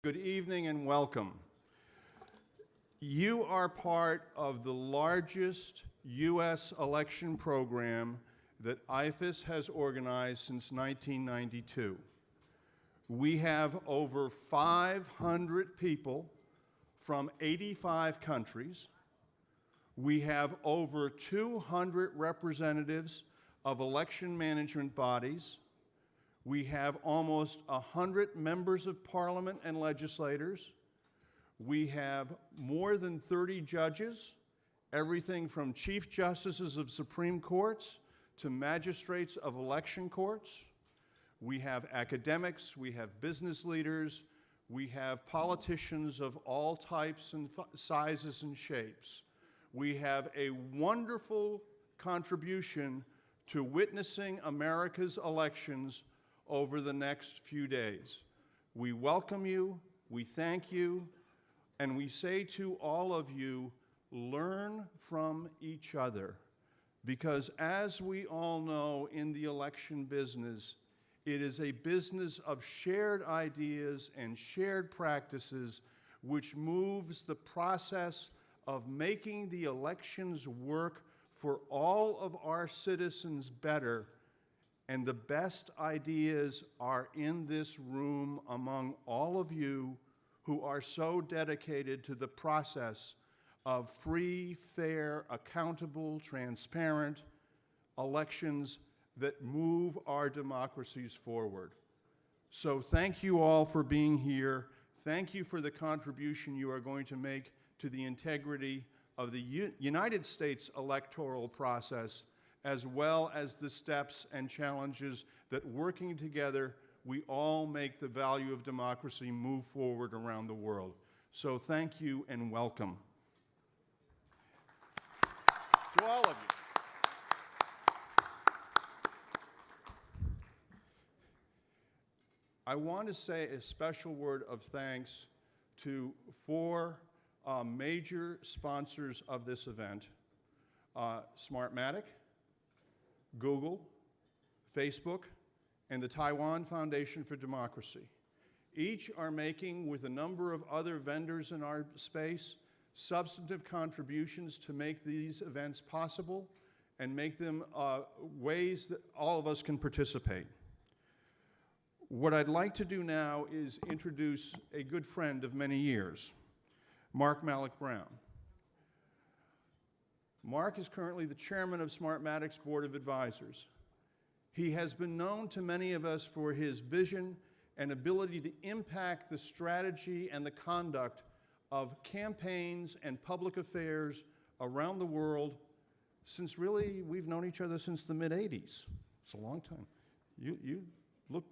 Good evening and welcome. You are part of the largest U.S. election program that IFES has organized since 1992. We have over 500 people from 85 countries. We have over 200 representatives of election management bodies. We have almost 100 members of parliament and legislators. We have more than 30 judges, everything from chief justices of Supreme Courts to magistrates of election courts. We have academics, we have business leaders, we have politicians of all types and sizes and shapes. We have a wonderful contribution to witnessing America's elections over the next few days. We welcome you, we thank you, and we say to all of you, learn from each other. Because as we all know in the election business, it is a business of shared ideas and shared practices which moves the process of making the elections work for all of our citizens better. And the best ideas are in this room among all of you who are so dedicated to the process of free, fair, accountable, transparent elections that move our democracies forward. So thank you all for being here. Thank you for the contribution you are going to make to the integrity of the United States electoral process, as well as the steps and challenges that working together, we all make the value of democracy move forward around the world. So thank you and welcome. To all of you. I want to say a special word of thanks to four major sponsors of this event, Smartmatic, Google, Facebook, and the Taiwan Foundation for Democracy. Each are making, with a number of other vendors in our space, substantive contributions to make these events possible and make them ways that all of us can participate. What I'd like to do now is introduce a good friend of many years, Mark Malloch Brown. Mark is currently the chairman of Smartmatic's Board of Advisors. He has been known to many of us for his vision and ability to impact the strategy and the conduct of campaigns and public affairs around the world since really we've known each other since the mid-'80s. It's a long time. You look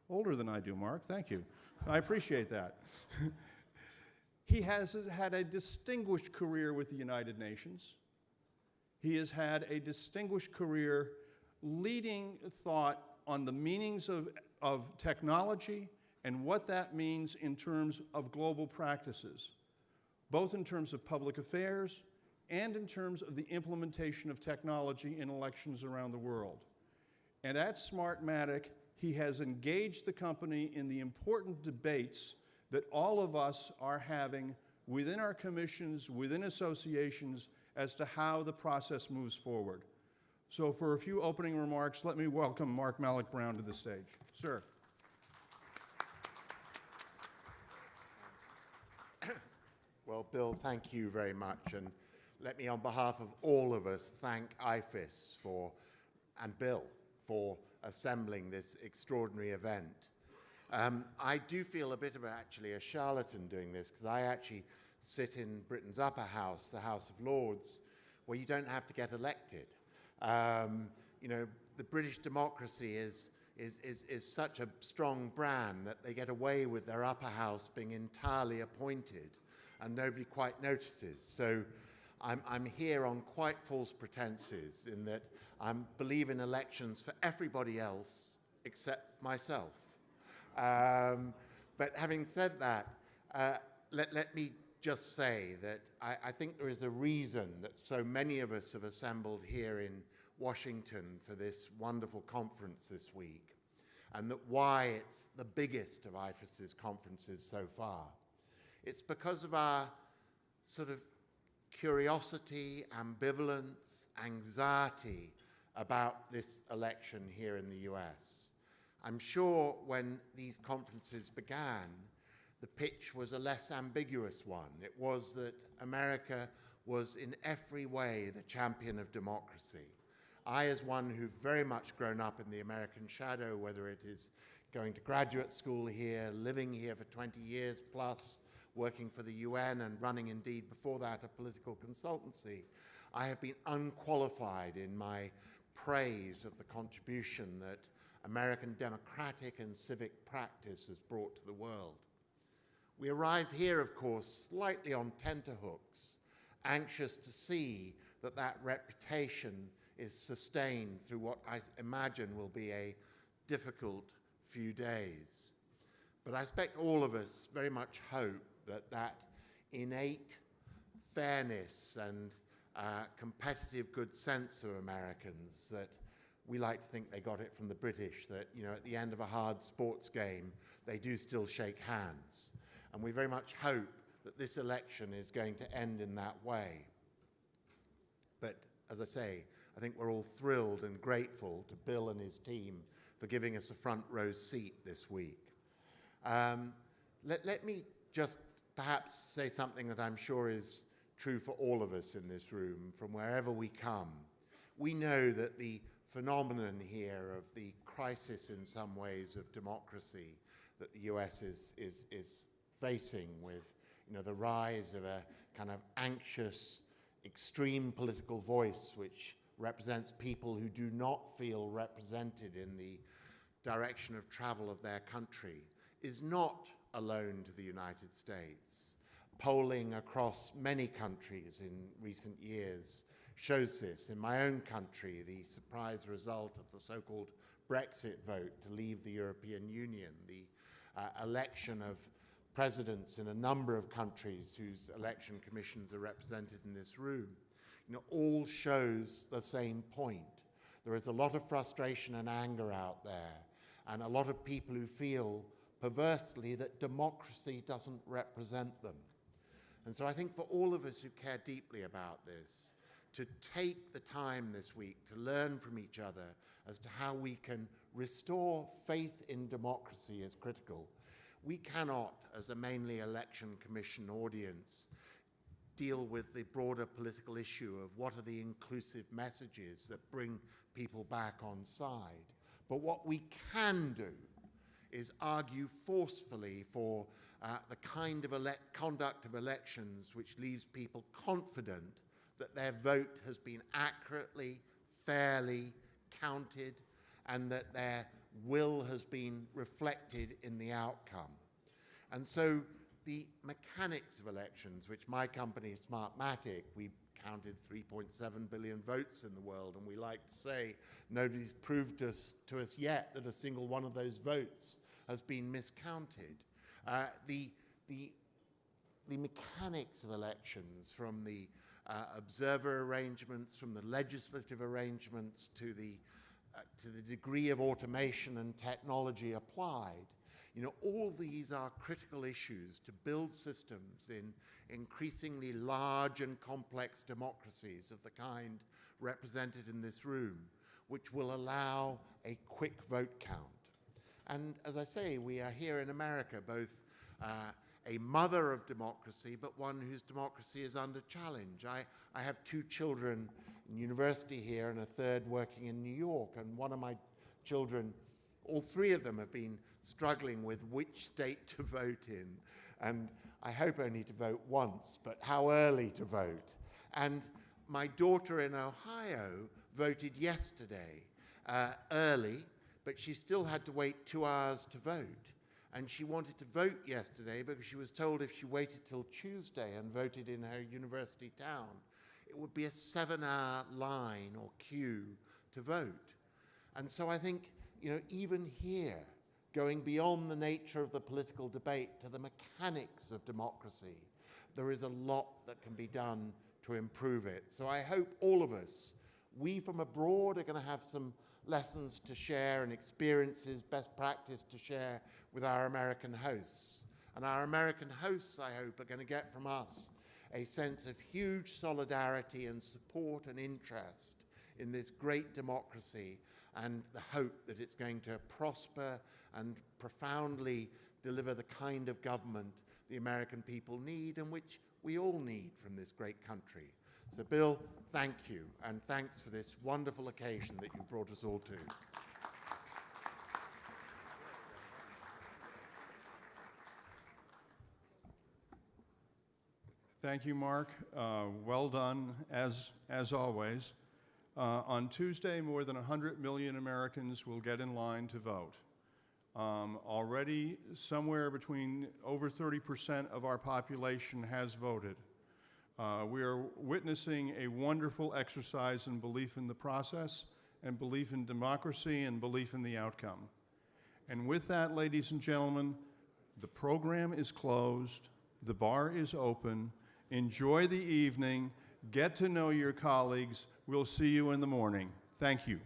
older than I do, Mark. Thank you. I appreciate that. He has had a distinguished career with the United Nations. He has had a distinguished career leading thought on the meanings of technology and what that means in terms of global practices, both in terms of public affairs and in terms of the implementation of technology in elections around the world. And at Smartmatic, he has engaged the company in the important debates that all of us are having within our commissions, within associations, as to how the process moves forward. So for a few opening remarks, let me welcome Mark Malloch Brown to the stage. Sir. Well, Bill, thank you very much. And let me, on behalf of all of us, thank IFES and Bill for assembling this extraordinary event. I do feel a bit of actually a charlatan doing this because I actually sit in Britain's upper house, the House of Lords, where you don't have to get elected. You know, the British democracy is such a strong brand that they get away with their upper house being entirely appointed and nobody quite notices. So I'm here on quite false pretenses in that I believe in elections for everybody else except myself. But having said that, let me just say that I think there is a reason that so many of us have assembled here in Washington for this wonderful conference this week. and that why it's the biggest of IFAS's conferences so far. It's because of our sort of curiosity, ambivalence, anxiety about this election here in the US. I'm sure when these conferences began, the pitch was a less ambiguous one. It was that America was in every way the champion of democracy. I, as one who've very much grown up in the American shadow, whether it is going to graduate school here, living here for 20 years plus, working for the UN and running indeed before that a political consultancy, I have been unqualified in my praise of the contribution that American democratic and civic practice has brought to the world. We arrive here, of course, slightly on tenterhooks, anxious to see that that reputation is sustained through what I imagine will be a difficult few days. But I expect all of us very much hope that that innate fairness and competitive good sense of Americans that we like to think they got it from the British, that, you know, at the end of a hard sports game, they do still shake hands. And we very much hope that this election is going to end in that way. But as I say, I think we're all thrilled and grateful to Bill and his team for giving us a front row seat this week. Let me just perhaps say something that I'm sure is true for all of us in this room, from wherever we come. We know that the phenomenon here of the crisis in some ways of democracy that the US is facing with, you know, the rise of a kind of anxious, extreme political voice which represents people who do not feel represented in the direction of travel of their country, is not alone to the United States. Polling across many countries in recent years shows this. In my own country, the surprise result of the so-called Brexit vote to leave the European Union, the election of presidents in a number of countries whose election commissions are represented in this room, you know, all shows the same point. There is a lot of frustration and anger out there, and a lot of people who feel perversely that democracy doesn't represent them. And so I think for all of us who care deeply about this, to take the time this week to learn from each other as to how we can restore faith in democracy is critical. We cannot, as a mainly election commission audience, deal with the broader political issue of what are the inclusive messages that bring people back on side. But what we can do is argue forcefully for the kind of conduct of elections which leaves people confident that their vote has been accurately, fairly counted, and that their will has been reflected in the outcome. And so the mechanics of elections, which my company, Smartmatic, we've counted 3.7 billion votes in the world, and we like to say nobody's proved to us yet that a single one of those votes has been miscounted. The mechanics of elections, from the observer arrangements, from the legislative arrangements to the degree of automation and technology applied, you know, all these are critical issues to build systems in increasingly large and complex democracies of the kind represented in this room, which will allow a quick vote count. And as I say, we are here in America, both a mother of democracy, but one whose democracy is under challenge. I have two children in university here and a third working in New York, and one of my children, all three of them have been struggling with which state to vote in, and I hope only to vote once, but how early to vote. And my daughter in Ohio voted yesterday early, but she still had to wait 2 hours to vote. And she wanted to vote yesterday because she was told if she waited till Tuesday and voted in her university town, it would be a 7-hour line or queue to vote. And so I think, you know, even here, going beyond the nature of the political debate to the mechanics of democracy, there is a lot that can be done to improve it. So I hope all of us, we from abroad are going to have some lessons to share and experiences, best practice to share with our American hosts. And our American hosts, I hope, are going to get from us a sense of huge solidarity and support and interest in this great democracy, and the hope that it's going to prosper and profoundly deliver the kind of government the American people need and which we all need from this great country. So Bill, thank you, and thanks for this wonderful occasion that you brought us all to. Thank you, Mark. Well done, as always. On Tuesday, more than 100 million Americans will get in line to vote. Already, somewhere between over 30% of our population has voted. We are witnessing a wonderful exercise in belief in the process, and belief in democracy, and belief in the outcome. And with that, ladies and gentlemen, the program is closed, the bar is open. Enjoy the evening, get to know your colleagues. We'll see you in the morning. Thank you.